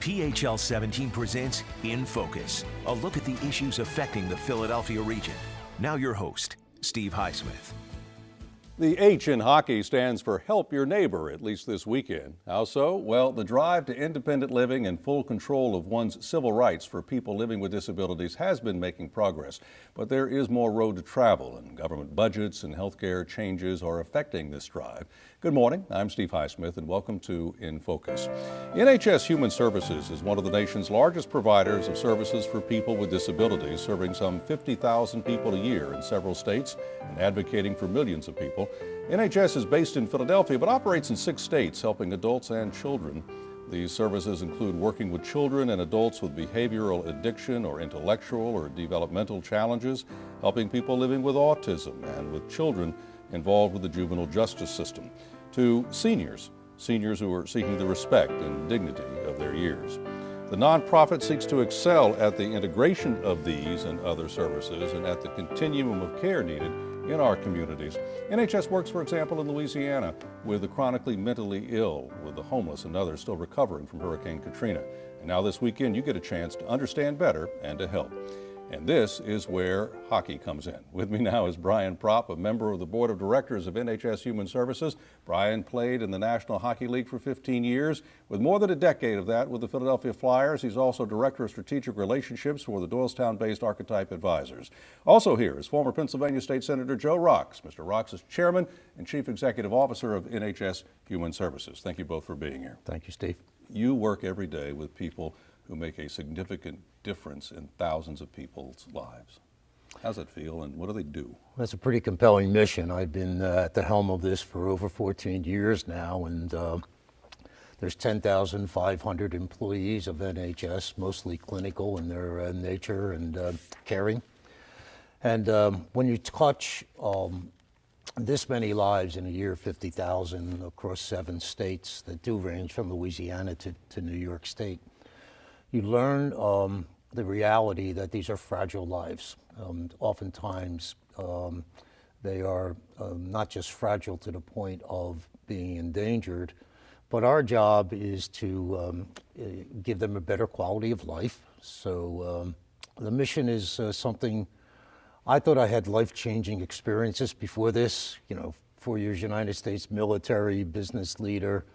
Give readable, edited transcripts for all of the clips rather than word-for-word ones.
PHL 17 presents In Focus, a look at the issues affecting the Philadelphia region. Now your host, Steve Highsmith. The H in hockey stands for Help Your Neighbor, at least this weekend. How so? Well, the drive to independent living and full control of one's civil rights for people living with disabilities has been making progress. But there is more road to travel, and government budgets and healthcare changes are affecting this drive. Good morning, I'm Steve Highsmith, and welcome to In Focus. NHS Human Services is one of the nation's largest providers of services for people with disabilities, serving some 50,000 people a year in several states and advocating for millions of people. NHS is based in Philadelphia but operates in 6 states, helping adults and children. These services include working with children and adults with behavioral addiction or intellectual or developmental challenges, helping people living with autism, and with children involved with the juvenile justice system, to seniors who are seeking the respect and dignity of their years. The nonprofit seeks to excel at the integration of these and other services and at the continuum of care needed in our communities. NHS works, for example, in Louisiana with the chronically mentally ill, with the homeless and others still recovering from Hurricane Katrina. And now this weekend you get a chance to understand better and to help. And this is where hockey comes in. With me now is Brian Propp, a member of the Board of Directors of NHS Human Services. Brian played in the National Hockey League for 15 years. With more than a decade of that with the Philadelphia Flyers, he's also Director of Strategic Relationships for the Doylestown-based Archetype Advisors. Also here is former Pennsylvania State Senator Joe Rocks. Mr. Rocks is Chairman and Chief Executive Officer of NHS Human Services. Thank you both for being here. Thank you, Steve. You work every day with people who make a significant difference in thousands of people's lives. How's it feel, and what do they do? That's a pretty compelling mission. I've been at the helm of this for over 14 years now, and there's 10,500 employees of NHS, mostly clinical in their nature and caring. And when you touch this many lives in a year, 50,000 across 7 states that do range from Louisiana to New York State, you learn the reality that these are fragile lives. Oftentimes, they are not just fragile to the point of being endangered, but our job is to give them a better quality of life. So the mission is something, I thought I had life-changing experiences before this, 4 years United States military, business leader,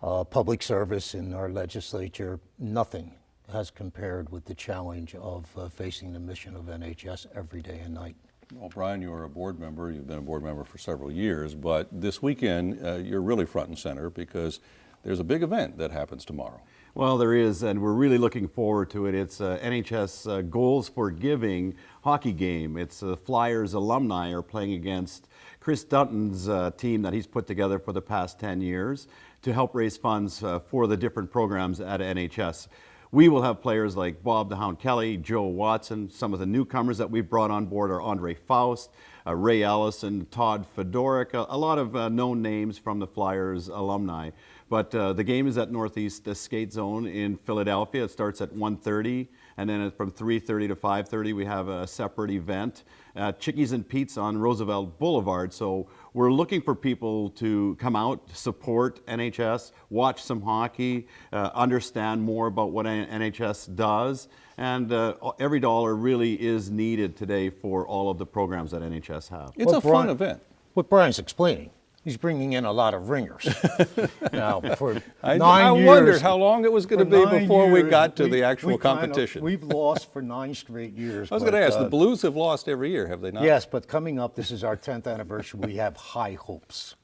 public service in our legislature. Nothing has compared with the challenge of facing the mission of NHS every day and night. Well, Brian, you're a board member. You've been a board member for several years, but this weekend you're really front and center because there's a big event that happens tomorrow. Well, there is, and we're really looking forward to it. It's NHS Goals for Giving hockey game. It's Flyers alumni are playing against Chris Dutton's team that he's put together for the past 10 years to help raise funds for the different programs at NHS. We will have players like Bob the Hound Kelly, Joe Watson. Some of the newcomers that we've brought on board are Faust, Ray Allison, Todd Fedoruk, a lot of known names from the Flyers alumni. But the game is at Northeast Skate Zone in Philadelphia. It starts at 1:30, and then from 3:30 to 5:30 we have a separate event at Chickies and Pete's on Roosevelt Boulevard. So we're looking for people to come out, support NHS, watch some hockey, understand more about what NHS does, and every dollar really is needed today for all of the programs that NHS have. It's a fun event. What Brian's explaining, he's bringing in a lot of ringers. Now, for 9 years. I wondered how long it was going to be before we got to the actual competition. We've lost for 9 straight years. I was going to ask, the Blues have lost every year, have they not? Yes, but coming up, this is our 10th anniversary. We have high hopes.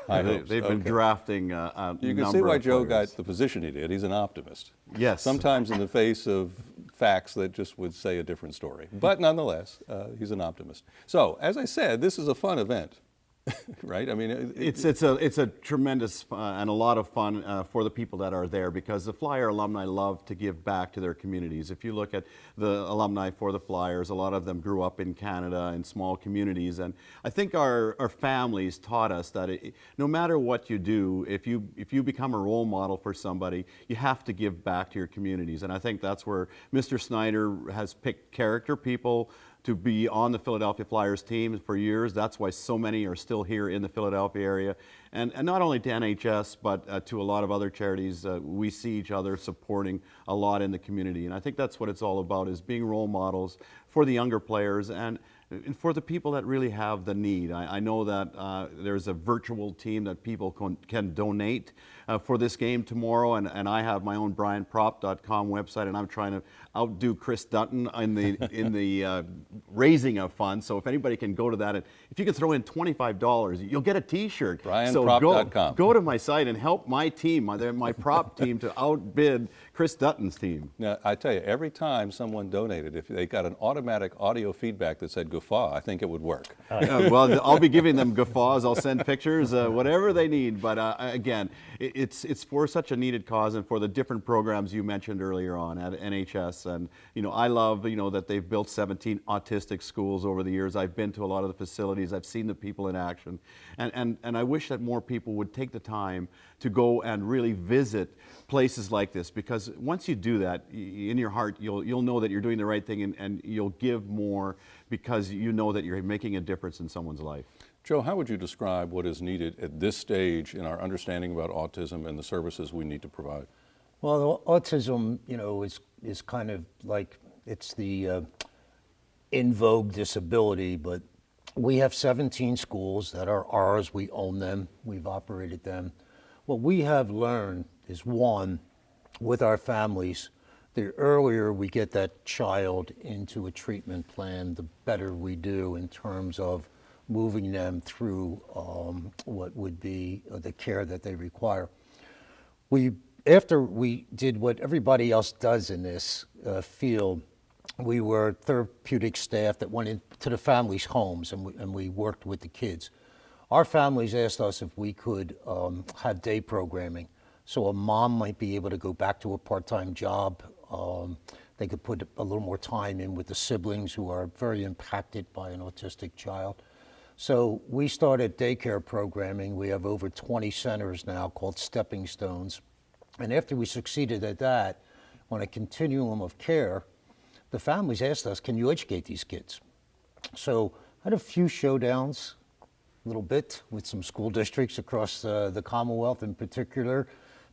They've been drafting You can see why Joe got the position he did. He's an optimist. Yes. Sometimes in the face of facts that just would say a different story. But nonetheless, he's an optimist. So, as I said, this is a fun event. Right? I mean, it's a tremendous and a lot of fun for the people that are there, because the Flyer alumni love to give back to their communities. If you look at the alumni for the Flyers, a lot of them grew up in Canada in small communities, and I think our families taught us that no matter what you do, if you become a role model for somebody, you have to give back to your communities. And I think that's where Mr. Snyder has picked character people to be on the Philadelphia Flyers team for years. That's why so many are still here in the Philadelphia area. And not only to NHS, but to a lot of other charities. We see each other supporting a lot in the community. And I think that's what it's all about, is being role models for the younger players and for the people that really have the need. I know that there's a virtual team that people can donate for this game tomorrow, and I have my own BrianPropp.com website, and I'm trying to outdo Chris Dutton in the raising of funds. So if anybody can go to that, and if you can throw in $25, you'll get a T-shirt. BrianPropp.com. So go to my site and help my team, my prop team, to outbid Chris Dutton's team. Now, I tell you, every time someone donated, if they got an automatic audio feedback that said guffaw, I think it would work. Well, I'll be giving them guffaws. I'll send pictures, whatever they need. But again, it's for such a needed cause, and for the different programs you mentioned earlier on at NHS. And I love that they've built 17 autistic schools over the years. I've been to a lot of the facilities. I've seen the people in action, and I wish that more people would take the time to go and really visit places like this, because once you do that, in your heart, you'll know that you're doing the right thing, and you'll give more because you know that you're making a difference in someone's life. Joe, how would you describe what is needed at this stage in our understanding about autism and the services we need to provide? Well, autism, is kind of like, it's the in vogue disability, but we have 17 schools that are ours. We own them. We've operated them. What we have learned is, one, with our families, the earlier we get that child into a treatment plan, the better we do in terms of moving them through what would be the care that they require. After we did what everybody else does in this field, we were therapeutic staff that went into the families' homes, and we worked with the kids. Our families asked us if we could have day programming, so a mom might be able to go back to a part-time job. They could put a little more time in with the siblings who are very impacted by an autistic child. So we started daycare programming. We have over 20 centers now called Stepping Stones. And after we succeeded at that, on a continuum of care, the families asked us, can you educate these kids? So I had a few showdowns, a little bit, with some school districts across the Commonwealth in particular,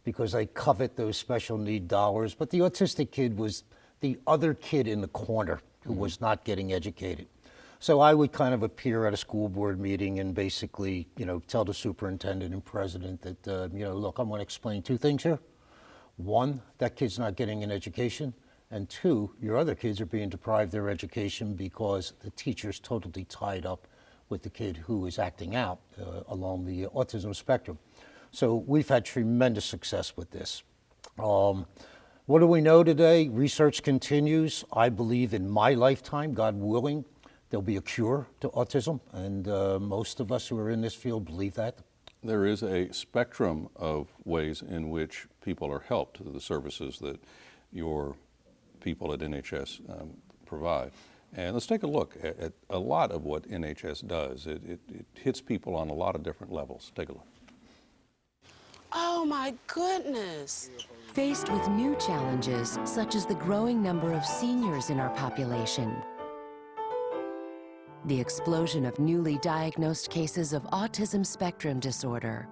because they covet those special need dollars. But the autistic kid was the other kid in the corner who was not getting educated. So I would kind of appear at a school board meeting and basically, tell the superintendent and president that, look, I'm going to explain two things here. One, that kid's not getting an education. And two, your other kids are being deprived their education because the teacher's totally tied up with the kid who is acting out along the autism spectrum. So we've had tremendous success with this. What do we know today? Research continues. I believe in my lifetime, God willing, there'll be a cure to autism, and most of us who are in this field believe that. There is a spectrum of ways in which people are helped, the services that your people at NHS provide. And let's take a look at a lot of what NHS does. It hits people on a lot of different levels. Take a look. Oh my goodness. Faced with new challenges, such as the growing number of seniors in our population, the explosion of newly diagnosed cases of autism spectrum disorder,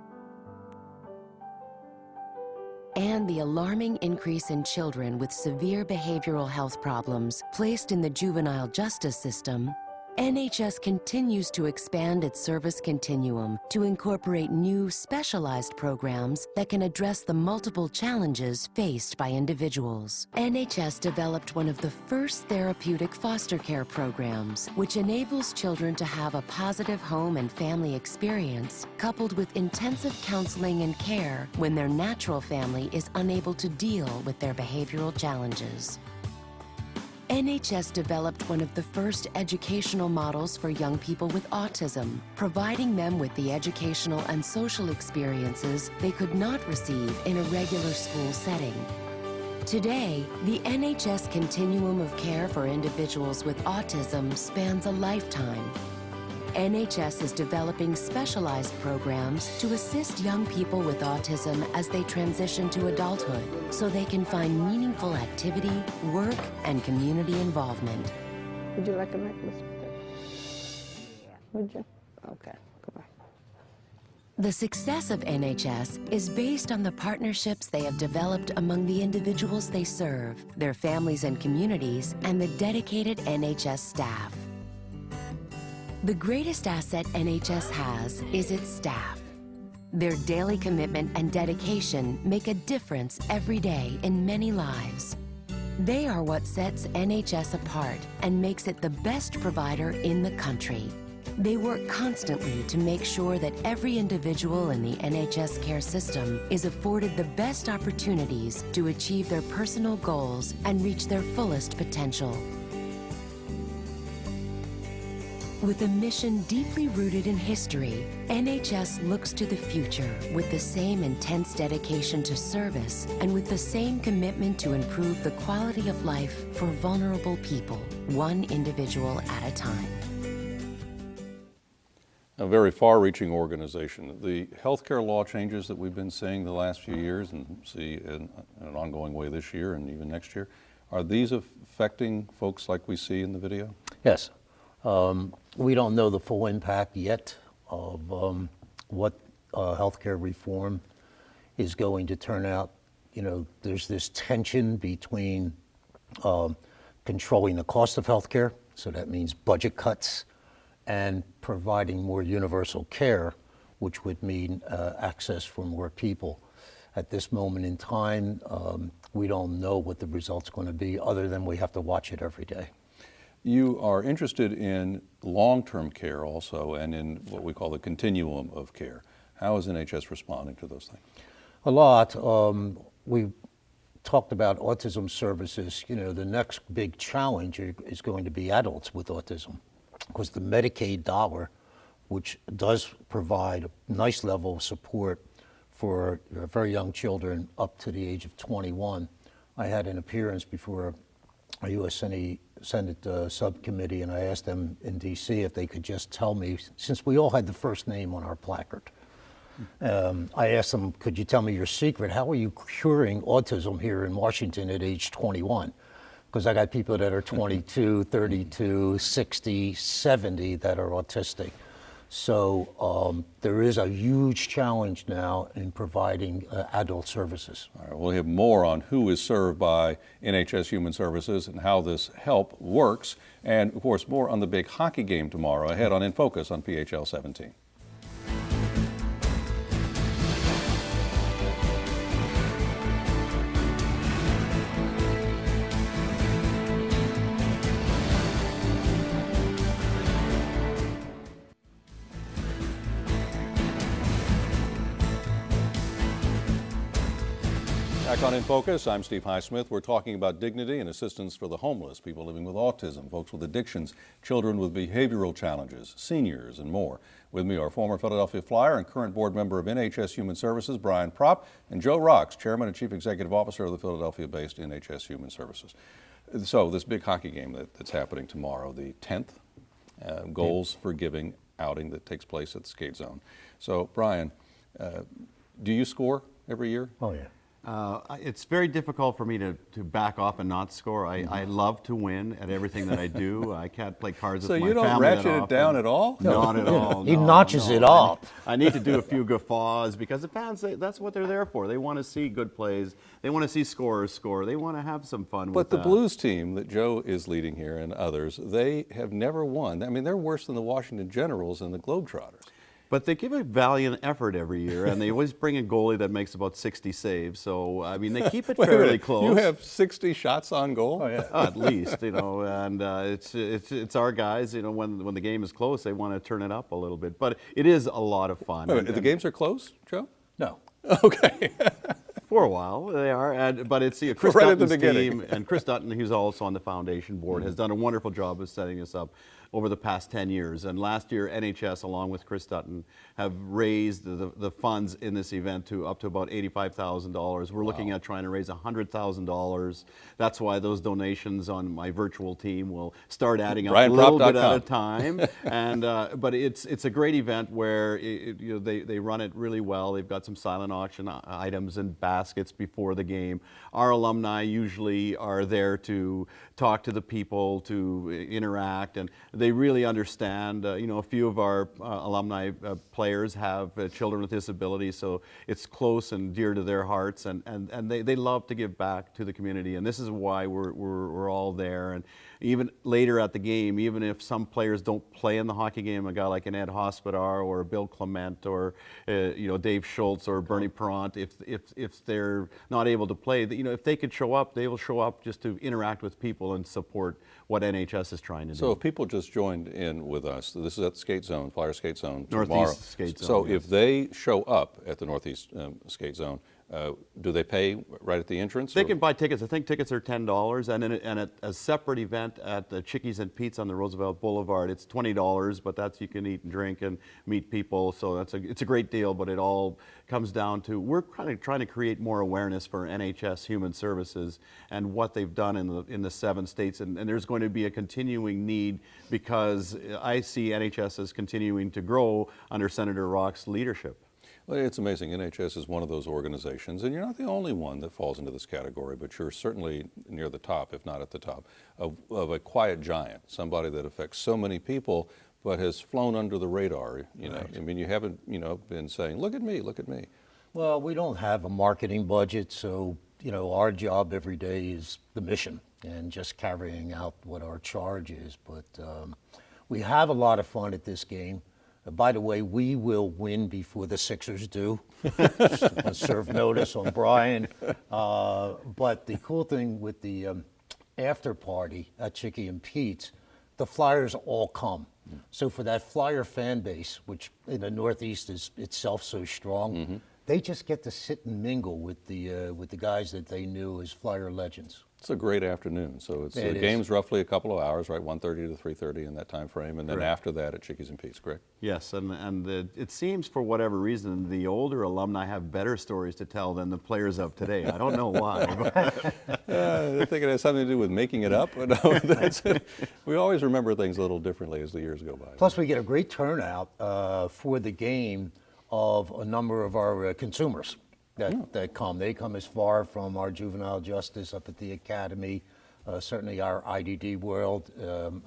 and the alarming increase in children with severe behavioral health problems placed in the juvenile justice system, NHS continues to expand its service continuum to incorporate new specialized programs that can address the multiple challenges faced by individuals. NHS developed one of the first therapeutic foster care programs, which enables children to have a positive home and family experience, coupled with intensive counseling and care when their natural family is unable to deal with their behavioral challenges. NHS developed one of the first educational models for young people with autism, providing them with the educational and social experiences they could not receive in a regular school setting. Today, the NHS continuum of care for individuals with autism spans a lifetime. NHS is developing specialized programs to assist young people with autism as they transition to adulthood, so they can find meaningful activity, work, and community involvement. Would you like a necklace? Would you? Okay, come on. The success of NHS is based on the partnerships they have developed among the individuals they serve, their families and communities, and the dedicated NHS staff. The greatest asset NHS has is its staff. Their daily commitment and dedication make a difference every day in many lives. They are what sets NHS apart and makes it the best provider in the country. They work constantly to make sure that every individual in the NHS care system is afforded the best opportunities to achieve their personal goals and reach their fullest potential. With a mission deeply rooted in history, NHS looks to the future with the same intense dedication to service and with the same commitment to improve the quality of life for vulnerable people, one individual at a time. A very far-reaching organization. The healthcare law changes that we've been seeing the last few years and see in an ongoing way this year and even next year, are these affecting folks like we see in the video? Yes. We don't know the full impact yet of what healthcare reform is going to turn out. You know, there's this tension between controlling the cost of healthcare, so that means budget cuts, and providing more universal care, which would mean access for more people. At this moment in time, we don't know what the result's going to be other than we have to watch it every day. You are interested in long-term care also and in what we call the continuum of care. How is NHS responding to those things? A lot. We talked about autism services. You know, the next big challenge is going to be adults with autism, because the Medicaid dollar, which does provide a nice level of support for very young children up to the age of 21. I had an appearance before a U.S. Senate subcommittee, and I asked them in D.C. if they could just tell me, since we all had the first name on our placard, I asked them, could you tell me your secret? How are you curing autism here in Washington at age 21? Because I got people that are 22, 32, 60, 70 that are autistic. So there is a huge challenge now in providing adult services. All right, we'll hear more on who is served by NHS Human Services and how this help works, and of course more on the big hockey game tomorrow ahead on In Focus on PHL 17. Back on In Focus, I'm Steve Highsmith. We're talking about dignity and assistance for the homeless, people living with autism, folks with addictions, children with behavioral challenges, seniors, and more. With me are former Philadelphia Flyer and current board member of NHS Human Services, Brian Propp, and Joe Rocks, chairman and chief executive officer of the Philadelphia-based NHS Human Services. So this big hockey game that's happening tomorrow, the 10th Goals for Giving outing that takes place at the skate zone. So Brian, do you score every year? Oh, yeah. It's very difficult for me to back off and not score. I love to win at everything that I do. I can't play cards with my family. So you don't ratchet it down at all? Not at all. He notches it up. I need to do a few guffaws because the fans, that's what they're there for. They want to see good plays. They want to see scorers score. They want to have some fun with that. But the Blues team that Joe is leading here and others, they have never won. I mean, they're worse than the Washington Generals and the Globetrotters. But they give a valiant effort every year, and they always bring a goalie that makes about 60 saves. So, I mean, they keep it fairly close. You have 60 shots on goal? Oh, yeah. At least, you know, and it's our guys, you know, when the game is close, they want to turn it up a little bit. But it is a lot of fun. Wait, the games are close, Joe? No. Okay. For a while, they are, but it's Chris right at the Dutton's beginning. team, and Chris Dutton, who's also on the foundation board, has done a wonderful job of setting us up over the past 10 years. And last year, NHS, along with Chris Dutton, have raised the funds in this event to up to about $85,000. We're looking at trying to raise $100,000. That's why those donations on my virtual team will start adding up a little bit at a time. And but it's a great event where they run it really well. They've got some silent auction items and baskets before the game. Our alumni usually are there to talk to the people, to interact, and they really understand. A few of our alumni players have children with disabilities, so it's close and dear to their hearts, and they love to give back to the community, and this is why we're all there. And even later at the game, even if some players don't play in the hockey game, a guy like an Ed Hospodar or Bill Clement or Dave Schultz or Bernie Perrant, if they're not able to play, if they could show up, they will show up just to interact with people and support what NHS is trying to do. So if people just joined in with us, this is at the skate zone, Flyer Skate Zone tomorrow. Northeast Skate Zone. So yes. if they show up at the Northeast Skate Zone, do they pay right at the entrance? They can buy tickets. I think tickets are $10, and at a separate event at the Chickies and Pete's on the Roosevelt Boulevard, it's $20. But that's you can eat and drink and meet people. So it's a great deal. But it all comes down to we're kind of trying to create more awareness for NHS Human Services and what they've done in the 7 states. And there's going to be a continuing need because I see NHS as continuing to grow under Senator Rock's leadership. Well, it's amazing. NHS is one of those organizations, and you're not the only one that falls into this category, but you're certainly near the top, if not at the top, of a quiet giant, somebody that affects so many people but has flown under the radar. Right. I mean, you haven't, been saying, look at me, look at me. Well, we don't have a marketing budget, so, our job every day is the mission and just carrying out what our charge is. But we have a lot of fun at this game. By the way, we will win before the Sixers do. Just want to serve notice on Brian. But the cool thing with the after party at Chickie and Pete's, the Flyers all come. So for that Flyer fan base, which in the Northeast is itself so strong, they just get to sit and mingle with the guys that they knew as Flyer legends. It's a great afternoon. So the game's roughly a couple of hours, right? 1:30 to 3:30 in that time frame, and then after that at Chickies and Pete's, correct? Yes, and it seems for whatever reason the older alumni have better stories to tell than the players of today. I don't know why. I think it has something to do with making it up. No, we always remember things a little differently as the years go by. Plus, we get a great turnout for the game of a number of our consumers that come. They come as far from our juvenile justice up at the academy, certainly our IDD world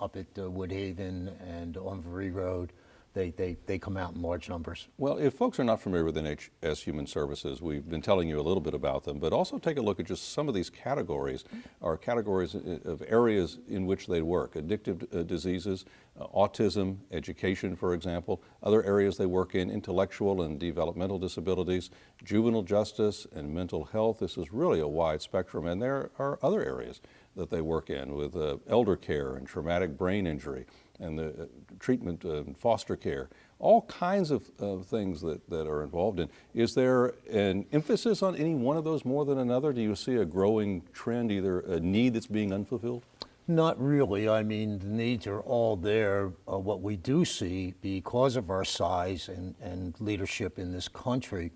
up at Woodhaven and on Vary Road. They come out in large numbers. Well, if folks are not familiar with NHS Human Services, we've been telling you a little bit about them, but also take a look at just some of these categories, are categories of areas in which they work. Addictive diseases, autism, education, for example, other areas they work in, intellectual and developmental disabilities, juvenile justice and mental health. This is really a wide spectrum, and there are other areas that they work in with elder care and traumatic brain injury and the treatment and foster care, all kinds of things that are involved in. Is there an emphasis on any one of those more than another? Do you see a growing trend, either a need that's being unfulfilled? Not really. I mean, the needs are all there. What we do see, because of our size and leadership in this country,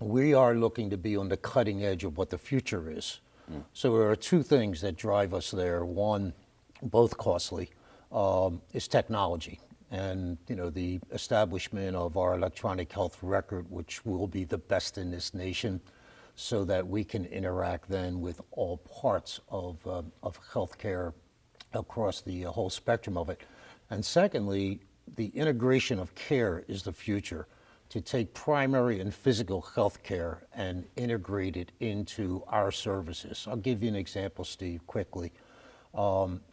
we are looking to be on the cutting edge of what the future is. So there are 2 things that drive us there. One, both costly, is technology. And, the establishment of our electronic health record, which will be the best in this nation, so that we can interact then with all parts of healthcare across the whole spectrum of it. And secondly, the integration of care is the future, to take primary and physical health care and integrate it into our services. I'll give you an example, Steve, quickly.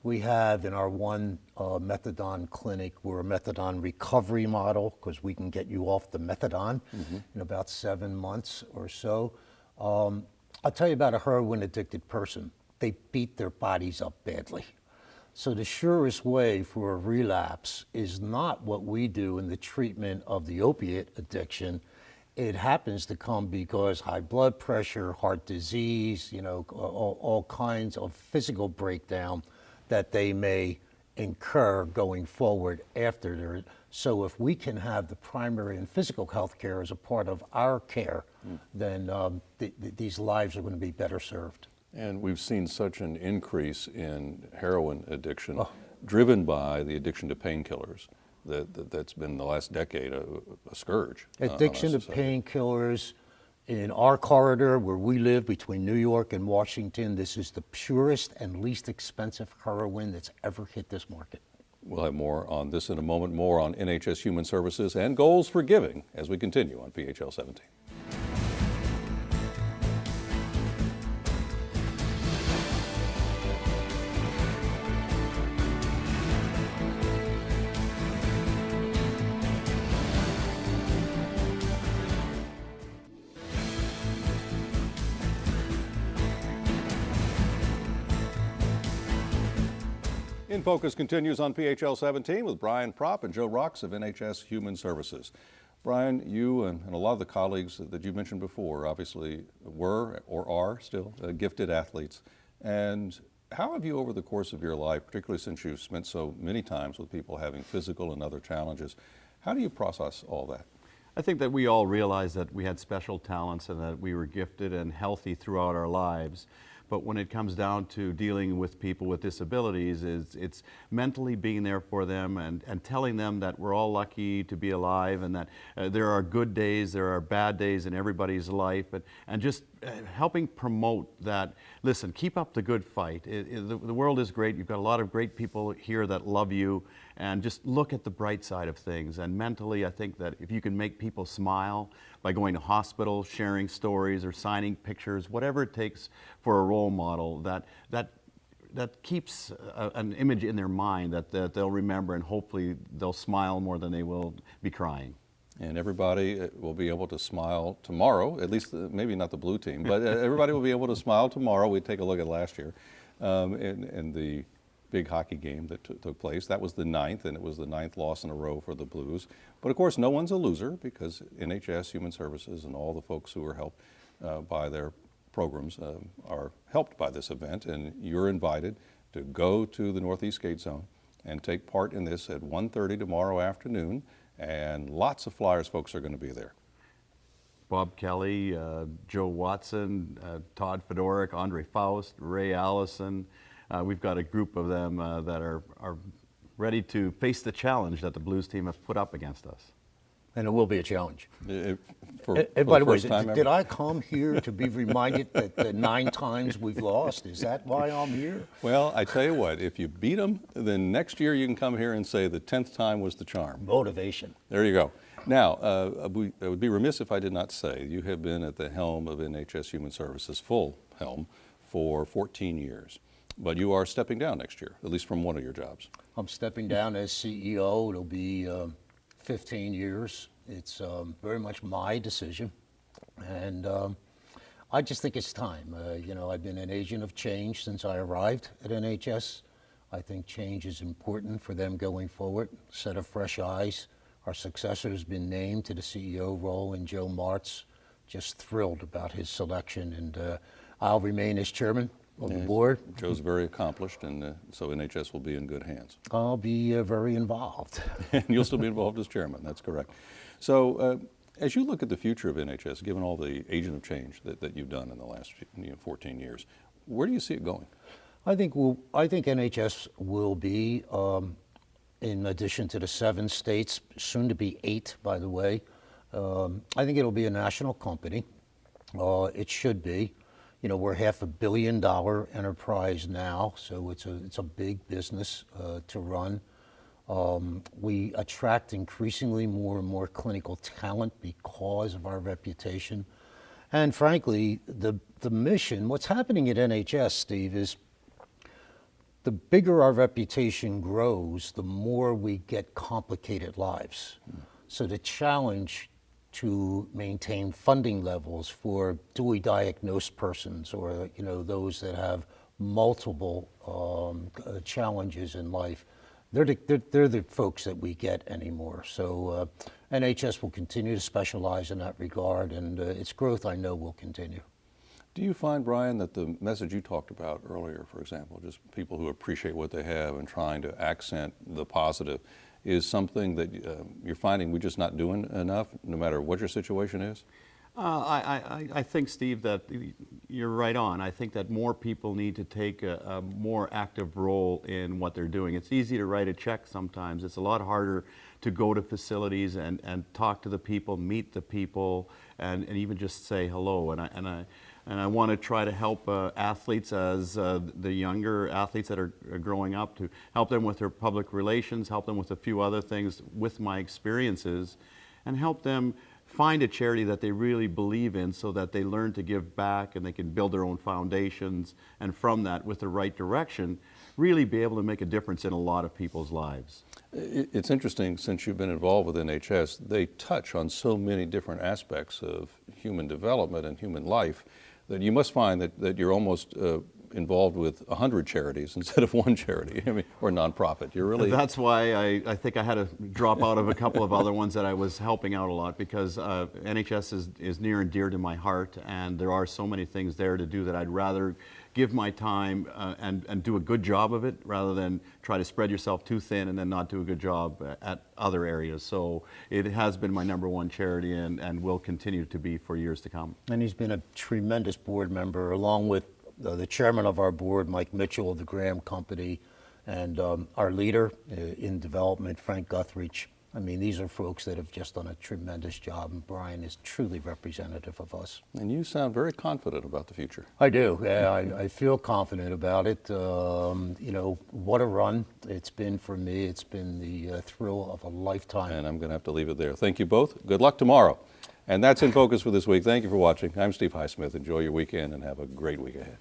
We have in our one methadone clinic, we're a methadone recovery model because we can get you off the methadone in about 7 months or so. I'll tell you about a heroin addicted person. They beat their bodies up badly. So the surest way for a relapse is not what we do in the treatment of the opiate addiction. It happens to come because high blood pressure, heart disease, all kinds of physical breakdown that they may incur going forward after there. So if we can have the primary and physical health care as a part of our care, then these lives are going to be better served. And we've seen such an increase in heroin addiction, driven by the addiction to painkillers. That's been the last decade a scourge. Addiction to painkillers. In our corridor where we live between New York and Washington, this is the purest and least expensive heroin that's ever hit this market. We'll have more on this in a moment, more on NHS Human Services and goals for giving as we continue on PHL 17. In Focus continues on PHL 17 with Brian Propp and Joe Rocks of NHS Human Services. Brian, you and a lot of the colleagues that you mentioned before obviously were or are still gifted athletes. And how have you, over the course of your life, particularly since you've spent so many times with people having physical and other challenges, how do you process all that? I think that we all realized that we had special talents and that we were gifted and healthy throughout our lives. But when it comes down to dealing with people with disabilities, it's mentally being there for them and telling them that we're all lucky to be alive and that there are good days, there are bad days in everybody's life, and just helping promote that, listen, keep up the good fight. The world is great. You've got a lot of great people here that love you, and just look at the bright side of things. And mentally, I think that if you can make people smile by going to hospitals, sharing stories, or signing pictures, whatever it takes for a role model, that keeps an image in their mind that they'll remember, and hopefully they'll smile more than they will be crying. And everybody will be able to smile tomorrow, at least maybe not the blue team, but everybody will be able to smile tomorrow. We take a look at last year in the big hockey game that took place. That was the 9th, and it was the 9th loss in a row for the Blues. But of course, no one's a loser, because NHS Human Services and all the folks who are helped by their programs are helped by this event, and you're invited to go to the Northeast Skate Zone and take part in this at 1:30 tomorrow afternoon, and lots of Flyers folks are going to be there. Bob Kelly, Joe Watson, Todd Fedoruk, Faust, Ray Allison. We've got a group of them that are ready to face the challenge that the Blues team have put up against us. And it will be a challenge. For by the way, first time did ever. I come here to be reminded that the 9 times we've lost? Is that why I'm here? Well, I tell you what, if you beat them, then next year you can come here and say the 10th time was the charm. Motivation. There you go. Now, I would be remiss if I did not say you have been at the helm of NHS Human Services, full helm, for 14 years. But you are stepping down next year, at least from one of your jobs. I'm stepping down as CEO. It'll be 15 years. It's very much my decision. And I just think it's time. You know, I've been an agent of change since I arrived at NHS. I think change is important for them going forward. Set of fresh eyes. Our successor has been named to the CEO role, and Joe Martz, just thrilled about his selection. And I'll remain as chairman of the board. Joe's very accomplished, and so NHS will be in good hands. I'll be very involved. And you'll still be involved as chairman, that's correct. So as you look at the future of NHS, given all the agent of change that you've done in the last 14 years, where do you see it going? I think NHS will be, in addition to the 7 states, soon to be 8, by the way, I think it'll be a national company. It should be. You know, we're $500 million enterprise now, so it's a big business to run. We attract increasingly more and more clinical talent because of our reputation. And frankly, the mission, what's happening at NHS, Steve, is the bigger our reputation grows, the more we get complicated lives. So the challenge to maintain funding levels for dually diagnosed persons, or those that have multiple challenges in life, they're the folks that we get anymore. So NHS will continue to specialize in that regard, and its growth, I know, will continue. Do you find, Brian, that the message you talked about earlier, for example, just people who appreciate what they have and trying to accent the positive, is something that you're finding we're just not doing enough, no matter what your situation is? I think, Steve, that you're right on. I think that more people need to take a more active role in what they're doing. It's easy to write a check sometimes. It's a lot harder to go to facilities and talk to the people, meet the people, and even just say hello. And I want to try to help athletes, as the younger athletes that are growing up, to help them with their public relations, help them with a few other things with my experiences, and help them find a charity that they really believe in so that they learn to give back and they can build their own foundations, and from that, with the right direction, really be able to make a difference in a lot of people's lives. It's interesting, since you've been involved with NHS, they touch on so many different aspects of human development and human life that you must find that you're almost involved with 100 charities instead of one charity, or nonprofit. You're really... That's why I think I had to drop out of a couple of other ones that I was helping out a lot, because NHS is near and dear to my heart, and there are so many things there to do that I'd rather give my time and do a good job of it, rather than try to spread yourself too thin and then not do a good job at other areas. So it has been my #1 charity, and will continue to be for years to come. And he's been a tremendous board member, along with the chairman of our board, Mike Mitchell of the Graham Company, and our leader in development, Frank Guthridge. I mean, these are folks that have just done a tremendous job, and Brian is truly representative of us. And you sound very confident about the future. I do. Yeah, I feel confident about it. You know, what a run it's been for me. It's been the thrill of a lifetime. And I'm going to have to leave it there. Thank you both. Good luck tomorrow. And that's In Focus for this week. Thank you for watching. I'm Steve Highsmith. Enjoy your weekend and have a great week ahead.